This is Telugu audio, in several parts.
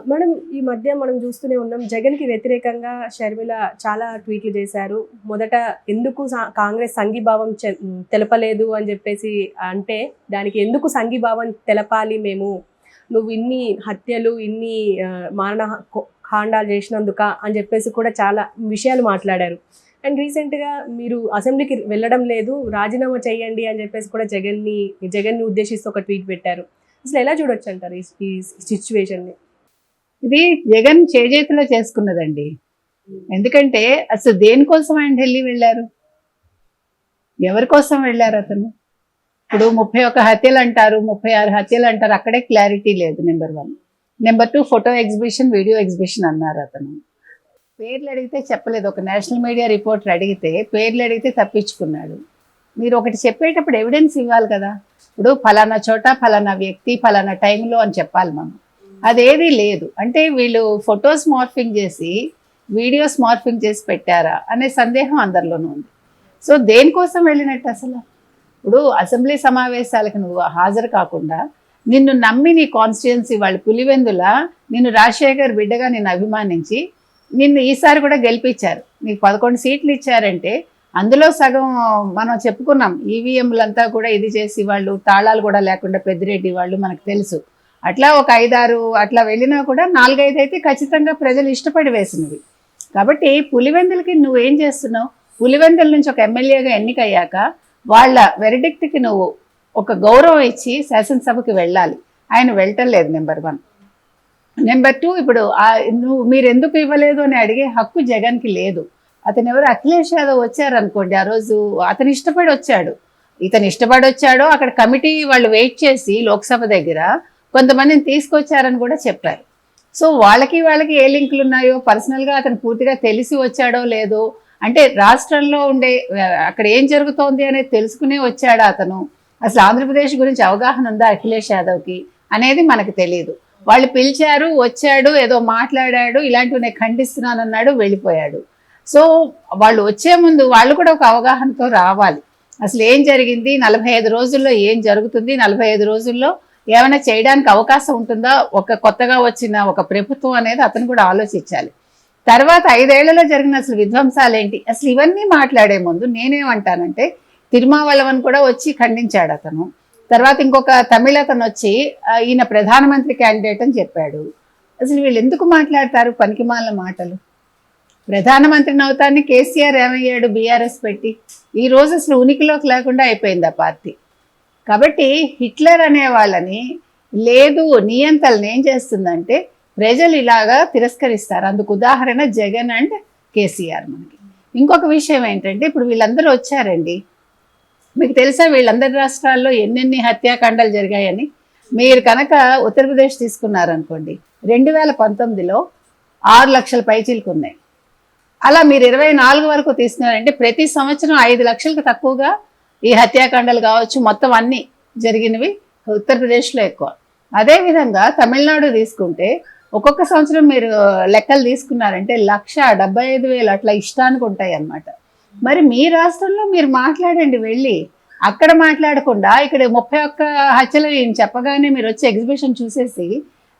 మేడం ఈ మధ్య మనం చూస్తూనే ఉన్నాం. జగన్‌కి వ్యతిరేకంగా షర్మిల చాలా ట్వీట్లు చేశారు. మొదట ఎందుకు కాంగ్రెస్ సంఘీభావం తెలపలేదు అని చెప్పేసి అంటే, దానికి ఎందుకు సంఘీభావం తెలపాలి మేము? నువ్వు ఇన్ని హత్యలు, ఇన్ని మారణ కాండాలు చేసినందుక అని చెప్పేసి కూడా చాలా విషయాలు మాట్లాడారు. అండ్ రీసెంట్‌గా మీరు అసెంబ్లీకి వెళ్ళడం లేదు, రాజీనామా చేయండి అని చెప్పేసి కూడా జగన్‌ని ఉద్దేశిస్తూ ఒక ట్వీట్ పెట్టారు. అసలు ఎలా చూడొచ్చంటారు ఈ సిట్యుయేషన్‌ని? ఇది జగన్ చేజేతిలో చేసుకున్నదండి. ఎందుకంటే అసలు దేనికోసం ఆయన ఢిల్లీ వెళ్ళారు, ఎవరి కోసం వెళ్ళారు అతను? ఇప్పుడు 31 హత్యలు అంటారు, 36 హత్యలు అంటారు, అక్కడే క్లారిటీ లేదు. Number 1. Number 2, photo exhibition, video exhibition అన్నారు. అతను పేర్లు అడిగితే చెప్పలేదు. ఒక నేషనల్ మీడియా రిపోర్టర్ అడిగితే పేర్లు అడిగితే తప్పించుకున్నాడు. మీరు ఒకటి చెప్పేటప్పుడు ఎవిడెన్స్ ఇవ్వాలి కదా. ఇప్పుడు ఫలానా చోట ఫలానా వ్యక్తి ఫలానా టైంలో అని చెప్పాలి మనం. అదేది లేదు. అంటే వీళ్ళు ఫొటోస్ మార్ఫింగ్ చేసి వీడియోస్ మార్ఫింగ్ చేసి పెట్టారా అనే సందేహం అందరిలోనూ ఉంది. సో దేనికోసం వెళ్ళినట్టు అసలు? ఇప్పుడు అసెంబ్లీ సమావేశాలకు నువ్వు హాజరు కాకుండా నిన్ను నమ్మి నీ కాన్స్టిట్యుయెన్సీ వాళ్ళు పులివెందుల నిన్ను రాజశేఖర్ బిడ్డగా నిన్ను అభిమానించి నిన్ను ఈసారి కూడా గెలిపించారు. నీకు 11 సీట్లు ఇచ్చారంటే అందులో సగం మనం చెప్పుకున్నాం. ఈవీఎంలంతా కూడా ఇది చేసి వాళ్ళు తాళాలు కూడా లేకుండా పెద్దిరెడ్డి వాళ్ళు మనకు తెలుసు. అట్లా ఒక 5-6 అట్లా వెళ్ళినా కూడా 4-5 అయితే ఖచ్చితంగా ప్రజలు ఇష్టపడి వేసినవి. కాబట్టి పులివెందులకి నువ్వేం చేస్తున్నావు? పులివెందుల నుంచి ఒక ఎమ్మెల్యేగా ఎన్నికయ్యాక వాళ్ళ వెరిడిక్ట్కి నువ్వు ఒక గౌరవం ఇచ్చి శాసనసభకి వెళ్ళాలి. ఆయన వెళ్ళటం లేదు. నెంబర్ 1. నెంబర్ 2, ఇప్పుడు మీరు ఎందుకు ఇవ్వలేదు అని అడిగే హక్కు జగన్కి లేదు. అతను ఎవరు, అఖిలేష్ యాదవ్ వచ్చారనుకోండి, ఆ రోజు అతను ఇష్టపడి వచ్చాడు. ఇతను ఇష్టపడి వచ్చాడో అక్కడ కమిటీ వాళ్ళు వెయిట్ చేసి లోక్సభ దగ్గర కొంతమందిని తీసుకొచ్చారని కూడా చెప్పారు. సో వాళ్ళకి ఏ లింకులు ఉన్నాయో, పర్సనల్గా అతను పూర్తిగా తెలిసి వచ్చాడో లేదో, అంటే రాష్ట్రంలో ఉండే అక్కడ ఏం జరుగుతోంది అనేది తెలుసుకునే వచ్చాడా అతను, అసలు ఆంధ్రప్రదేశ్ గురించి అవగాహన ఉందా అఖిలేష్ యాదవ్కి అనేది మనకు తెలియదు. వాళ్ళు పిలిచారు, వచ్చాడు, ఏదో మాట్లాడాడు, ఇలాంటివి నేను ఖండిస్తున్నాను అన్నాడు, వెళ్ళిపోయాడు. సో వాళ్ళు వచ్చే ముందు వాళ్ళు కూడా ఒక అవగాహనతో రావాలి. అసలు ఏం జరిగింది, 45 రోజుల్లో ఏం జరుగుతుంది, 45 రోజుల్లో ఏమైనా చేయడానికి అవకాశం ఉంటుందా ఒక కొత్తగా వచ్చిన ఒక ప్రభుత్వం అనేది అతను కూడా ఆలోచించాలి. తర్వాత 5 ఏళ్లలో జరిగిన అసలు విధ్వంసాలు ఏంటి, అసలు ఇవన్నీ మాట్లాడే ముందు నేనేమంటానంటే, తిరుమావళవన్ కూడా వచ్చి ఖండించాడు అతను. తర్వాత ఇంకొక తమిళ అతను వచ్చి ఈయన ప్రధానమంత్రి క్యాండిడేట్ అని చెప్పాడు. అసలు వీళ్ళు ఎందుకు మాట్లాడతారు పనికిమాలిన మాటలు? ప్రధానమంత్రిని అవుతాన్ని కేసీఆర్ ఏమయ్యాడు బీఆర్ఎస్ పెట్టి? ఈ రోజు అసలు ఉనికిలోకి లేకుండా అయిపోయింది ఆ పార్టీ. కాబట్టి హిట్లర్ అనే వాళ్ళని లేదు, నియంతలను ఏం చేస్తుందంటే ప్రజలు ఇలాగా తిరస్కరిస్తారు. అందుకు ఉదాహరణ జగన్ అండ్ కేసీఆర్. మనకి ఇంకొక విషయం ఏంటంటే, ఇప్పుడు వీళ్ళందరూ వచ్చారండి, మీకు తెలుసా వీళ్ళందరి రాష్ట్రాల్లో ఎన్నెన్ని హత్యాకాండాలు జరిగాయని? మీరు కనుక ఉత్తరప్రదేశ్ తీసుకున్నారనుకోండి, 2019లో 6 లక్షల పైచీలకు ఉన్నాయి. అలా మీరు 24 వరకు తీసుకున్నారంటే ప్రతి సంవత్సరం 5 లక్షలకు తక్కువగా ఈ హత్యాకాండాలు కావచ్చు, మొత్తం అన్నీ జరిగినవి ఉత్తరప్రదేశ్లో ఎక్కువ. అదేవిధంగా తమిళనాడు తీసుకుంటే ఒక్కొక్క సంవత్సరం మీరు లెక్కలు తీసుకున్నారంటే 1,75,000 అట్లా ఇష్టానికి ఉంటాయి అన్నమాట. మరి మీ రాష్ట్రంలో మీరు మాట్లాడండి వెళ్ళి. అక్కడ మాట్లాడకుండా ఇక్కడ 31 హత్యలు చెప్పగానే మీరు వచ్చి ఎగ్జిబిషన్ చూసేసి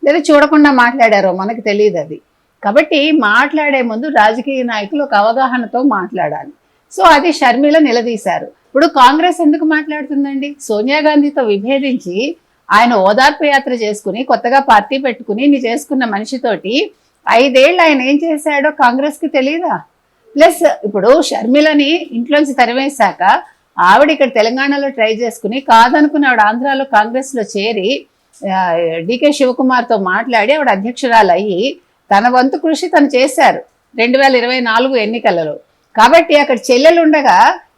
లేదా చూడకుండా మాట్లాడారో మనకు తెలియదు అది. కాబట్టి మాట్లాడే ముందు రాజకీయ నాయకులు ఒక అవగాహనతో మాట్లాడాలి. సో అది షర్మిల నిలదీశారు. ఇప్పుడు కాంగ్రెస్ ఎందుకు మాట్లాడుతుందండి? సోనియా గాంధీతో విభేదించి ఆయన ఓదార్పు యాత్ర చేసుకుని కొత్తగా పార్టీ పెట్టుకుని నీ చేసుకున్న మనిషితోటి 5 ఏళ్ళు ఆయన ఏం చేశాడో కాంగ్రెస్కి తెలియదా? ప్లస్ ఇప్పుడు షర్మిలని ఇంట్లోంచి తరివేశాక ఆవిడ ఇక్కడ తెలంగాణలో ట్రై చేసుకుని కాదనుకుని ఆవిడ ఆంధ్రాలో కాంగ్రెస్లో చేరి డికే శివకుమార్తో మాట్లాడి ఆవిడ అధ్యక్షురాలు అయ్యి తన వంతు కృషి తను చేశారు 2024 ఎన్నికలలో. కాబట్టి అక్కడ చెల్లెలు ఉండగా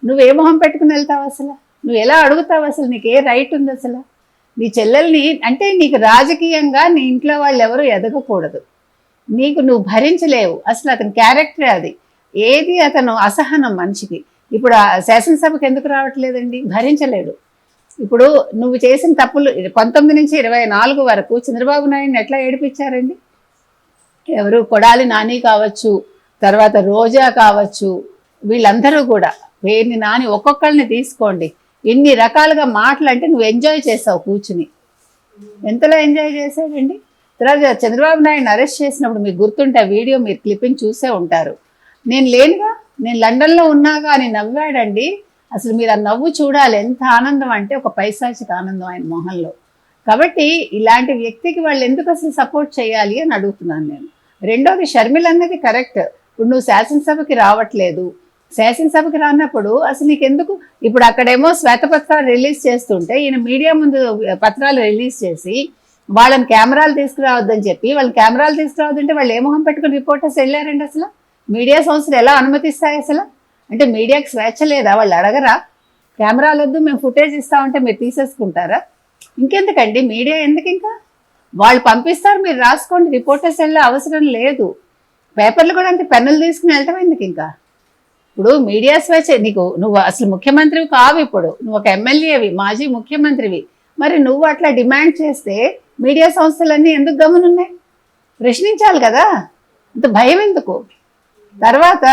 నువ్వే మొహం పెట్టుకుని వెళ్తావు? అసలు నువ్వు ఎలా అడుగుతావు? అసలు నీకు ఏ రైట్ ఉంది అసలు నీ చెల్లెల్ని? అంటే నీకు రాజకీయంగా నీ ఇంట్లో వాళ్ళు ఎవరు ఎదగకూడదు, నువ్వు భరించలేవు. అసలు అతని క్యారెక్టర్ అది. ఏది అతను అసహనం మనిషికి. ఇప్పుడు శాసనసభకు ఎందుకు రావట్లేదండి? భరించలేడు. ఇప్పుడు నువ్వు చేసిన తప్పులు 19 నుంచి 24 వరకు చంద్రబాబు నాయుడిని ఎట్లా ఏడిపించారండి? ఎవరు, కొడాలి నాని కావచ్చు, తర్వాత రోజా కావచ్చు, వీళ్ళందరూ కూడా పేరుని నాని ఒక్కొక్కరిని తీసుకోండి, ఇన్ని రకాలుగా మాటలు అంటే నువ్వు ఎంజాయ్ చేసావు కూర్చుని. ఎంతలో ఎంజాయ్ చేశాడండి? తర్వాత చంద్రబాబు నాయుడు అరెస్ట్ చేసినప్పుడు మీకు గుర్తుంటే ఆ వీడియో మీరు క్లిప్పింగ్ చూసే ఉంటారు. నేను లేనుగా, నేను లండన్లో ఉన్నాగా అని నవ్వాడండి. అసలు మీరు ఆ నవ్వు చూడాలి, ఎంత ఆనందం అంటే ఒక పైశాచిక ఆనందం ఆయన మొహంలో. కాబట్టి ఇలాంటి వ్యక్తికి వాళ్ళు ఎందుకు అసలు సపోర్ట్ చేయాలి అని అడుగుతున్నాను నేను. రెండోది, షర్మిల అన్నది కరెక్ట్. ఇప్పుడు నువ్వు శాసనసభకి రావట్లేదు, శాసనసభకి రానప్పుడు అసలు నీకెందుకు? ఇప్పుడు అక్కడేమో శ్వేతపత్రాలు రిలీజ్ చేస్తుంటే ఈయన మీడియా ముందు పత్రాలు రిలీజ్ చేసి వాళ్ళని కెమెరాలు తీసుకురావద్దని చెప్పి, వాళ్ళని కెమెరాలు తీసుకురావద్దంటే వాళ్ళు ఏ మొహం పెట్టుకుని రిపోర్టర్స్ వెళ్ళారండి? అసలు మీడియా సంస్థలు ఎలా అనుమతిస్తాయి అసలు? అంటే మీడియాకి స్వేచ్ఛ లేదా? వాళ్ళు అడగరా కెమెరాలు వద్దు మేము ఫుటేజ్ ఇస్తామంటే మీరు తీసేసుకుంటారా? ఇంకెందుకండి మీడియా, ఎందుకు? ఇంకా వాళ్ళు పంపిస్తారు, మీరు రాసుకోండి, రిపోర్టర్స్ వెళ్ళే అవసరం లేదు. పేపర్లు కూడా అంతే, పెన్నులు తీసుకుని వెళ్ళటం ఎందుకు? ఇంకా ఇప్పుడు మీడియా స్వేచ్ఛ నువ్వు అసలు ముఖ్యమంత్రివి కావు, ఇప్పుడు నువ్వు ఒక ఎమ్మెల్యేవి, మాజీ ముఖ్యమంత్రివి. మరి నువ్వు అట్లా డిమాండ్ చేస్తే మీడియా సంస్థలన్నీ ఎందుకు గమనున్నాయి? ప్రశ్నించాలి కదా, అంత భయం ఎందుకు? తర్వాత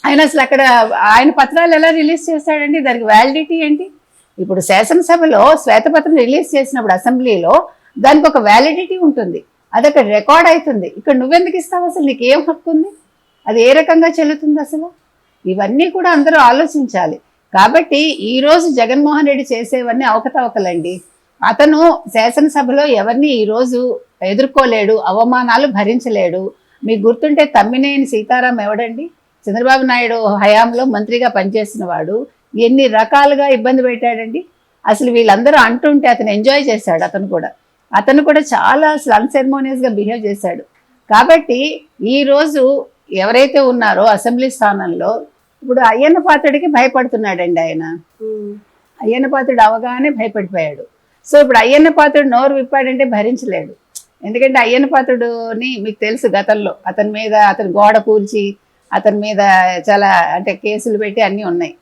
ఆయన అసలు అక్కడ ఆయన పత్రాలు ఎలా రిలీజ్ చేశాడండి? దానికి వ్యాలిడిటీ ఏంటి? ఇప్పుడు శాసనసభలో శ్వేతపత్రం రిలీజ్ చేసినప్పుడు అసెంబ్లీలో దానికి ఒక వ్యాలిడిటీ ఉంటుంది, అది అక్కడ రికార్డ్ అవుతుంది. ఇక్కడ నువ్వెందుకు ఇస్తావు? అసలు నీకు ఏం హక్కు ఉంది? అది ఏ రకంగా చెల్లుతుంది అసలు? ఇవన్నీ కూడా అందరూ ఆలోచించాలి. కాబట్టి ఈరోజు జగన్మోహన్ రెడ్డి చేసేవన్నీ అవకతవకలండి. అతను శాసనసభలో ఎవరిని ఈరోజు ఎదుర్కోలేడు, అవమానాలు భరించలేడు. మీకు గుర్తుంటే తమ్మినేని సీతారాం ఎవడండి? చంద్రబాబు నాయుడు హయాంలో మంత్రిగా పనిచేసిన వాడు. ఎన్ని రకాలుగా ఇబ్బంది పెట్టాడండి. అసలు వీళ్ళందరూ అంటుంటే అతను ఎంజాయ్ చేశాడు. అతను కూడా చాలా అసలు అన్సెరమోనియస్గా బిహేవ్ చేశాడు. కాబట్టి ఈరోజు ఎవరైతే ఉన్నారో అసెంబ్లీ స్థానంలో, ఇప్పుడు అయ్యన్న పాత్రుడికి భయపడుతున్నాడండి ఆయన. అయ్యన్న పాత్రుడు అవగానే భయపడిపోయాడు. సో ఇప్పుడు అయ్యన్న పాత్రుడు నోరు విప్పాడంటే భరించలేడు. ఎందుకంటే అయ్యన్న పాత్రుడుని మీకు తెలుసు, గతంలో అతని గోడ కూల్చి అతని మీద చాలా అంటే కేసులు పెట్టి అన్నీ ఉన్నాయి.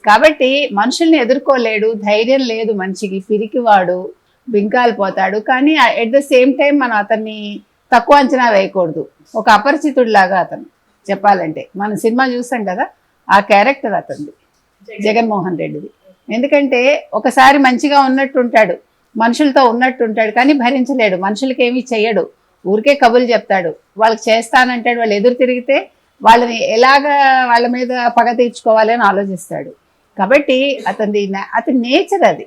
కాబట్టి మనుషుల్ని ఎదుర్కోలేడు, ధైర్యం లేదు మనిషికి, పిరికివాడు, బింకాలు పోతాడు. కానీ ఎట్ ద సేమ్ టైం మనం అతన్ని తక్కువ అంచనా వేయకూడదు. ఒక అపరిచితుడిలాగా అతను చెప్పాలంటే, మనం సినిమా చూసాం కదా, ఆ క్యారెక్టర్ అతనిది, జగన్మోహన్ రెడ్డిది. ఎందుకంటే ఒకసారి మంచిగా ఉన్నట్టుంటాడు, మనుషులతో ఉన్నట్టుంటాడు, కానీ భరించలేడు, మనుషులకి ఏమీ చెయ్యడు, ఊరికే కబుర్లు చెప్తాడు. వాళ్ళకి చేస్తానంటాడు, వాళ్ళు ఎదురు తిరిగితే వాళ్ళని ఎలాగా వాళ్ళ మీద పగ తీర్చుకోవాలి అని ఆలోచిస్తాడు. కాబట్టి అతని నేచర్ అది.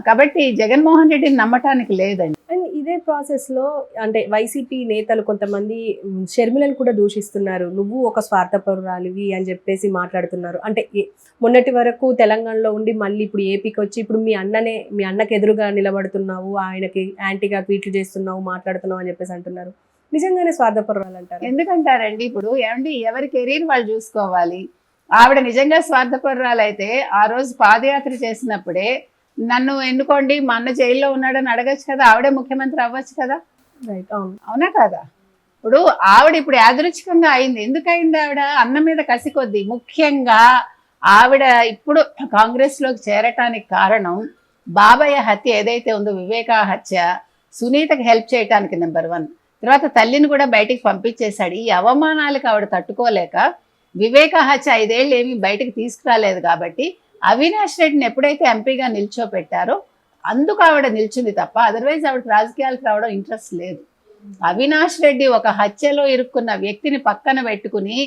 కాబట్టి జగన్మోహన్ రెడ్డిని నమ్మటానికి లేదండి. అండ్ ఇదే ప్రాసెస్లో అంటే వైసీపీ నేతలు కొంతమంది షర్మిలను కూడా దూషిస్తున్నారు. నువ్వు ఒక స్వార్థపరురాలివి అని చెప్పేసి మాట్లాడుతున్నారు. అంటే మొన్నటి వరకు తెలంగాణలో ఉండి మళ్ళీ ఇప్పుడు ఏపీకి వచ్చి ఇప్పుడు మీ అన్నకి ఎదురుగా నిలబడుతున్నావు, ఆయనకి యాంటీగా ట్వీట్లు చేస్తున్నావు, మాట్లాడుతున్నావు అని చెప్పేసి అంటున్నారు. నిజంగానే స్వార్థపరురాలు అంటారు? ఎందుకంటారండి? ఇప్పుడు ఏమండి, ఎవరి కెరీర్ వాళ్ళు చూసుకోవాలి. ఆవిడ నిజంగా స్వార్థపరురాలు అయితే ఆ రోజు పాదయాత్ర చేసినప్పుడే నన్ను ఎన్నుకోండి, మా అన్న జైల్లో ఉన్నాడని అడగచ్చు కదా, ఆవిడే ముఖ్యమంత్రి అవ్వచ్చు కదా. రైట్, అవునా కదా? ఇప్పుడు ఆవిడ ఇప్పుడు యాదృచ్ఛికంగా అయింది. ఎందుకు అయింది? ఆవిడ అన్న మీద కసి కొద్దీ. ముఖ్యంగా ఆవిడ ఇప్పుడు కాంగ్రెస్లోకి చేరటానికి కారణం బాబయ్య హత్య ఏదైతే ఉందో, వివేక హత్య, సునీతకి హెల్ప్ చేయటానికి నెంబర్ 1. తర్వాత తల్లిని కూడా బయటికి పంపించేశాడు. ఈ అవమానాలకు ఆవిడ తట్టుకోలేక వివేక హత్య 5 ఏళ్ళు ఏమీ బయటకు తీసుకురాలేదు కాబట్టి అవినాష్ రెడ్డిని ఎప్పుడైతే ఎంపీగా నిల్చోపెట్టారో అందుకు ఆవిడ నిల్చుంది తప్ప అదర్వైజ్ ఆవిడకి రాజకీయాలకు రావడం ఇంట్రెస్ట్ లేదు. అవినాష్ రెడ్డి ఒక హత్యలో ఇరుక్కున్న వ్యక్తిని పక్కన పెట్టుకుని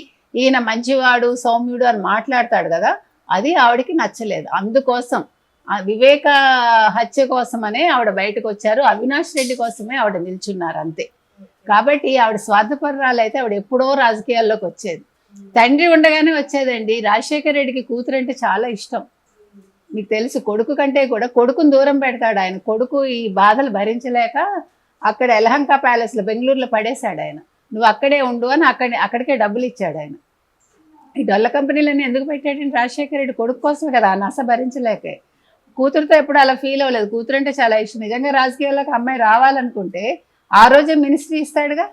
ఈయన మంచివాడు, సౌమ్యుడు అని మాట్లాడతాడు కదా, అది ఆవిడకి నచ్చలేదు. అందుకోసం వివేక హత్య కోసమనే ఆవిడ బయటకు వచ్చారు, అవినాష్ రెడ్డి కోసమే ఆవిడ నిల్చున్నారు, అంతే. కాబట్టి ఆవిడ స్వార్థపరురాలు అయితే ఆవిడ ఎప్పుడో రాజకీయాల్లోకి వచ్చేది. తండ్రి ఉండగానే వచ్చేదండి. రాజశేఖర రెడ్డికి కూతురు అంటే చాలా ఇష్టం, మీకు తెలుసు. కొడుకు కంటే కూడా కొడుకుని దూరం పెడతాడు ఆయన. కొడుకు ఈ బాధలు భరించలేక అక్కడ యలహంక ప్యాలెస్లో బెంగళూరులో పడేశాడు ఆయన. నువ్వు అక్కడే ఉండు అని అక్కడికే డబ్బులు ఇచ్చాడు ఆయన. ఈ డొల్ల కంపెనీలన్నీ ఎందుకు పెట్టాడంటే రాజశేఖర రెడ్డి కొడుకు కోసమే కదా, నస భరించలేకే. కూతురుతో ఎప్పుడు అలా ఫీల్ అవ్వలేదు. కూతురు అంటే చాలా ఇష్టం. నిజంగా రాజకీయాల్లోకి అమ్మాయి రావాలనుకుంటే ఆ రోజే మినిస్ట్రీ ఇస్తాడుగా.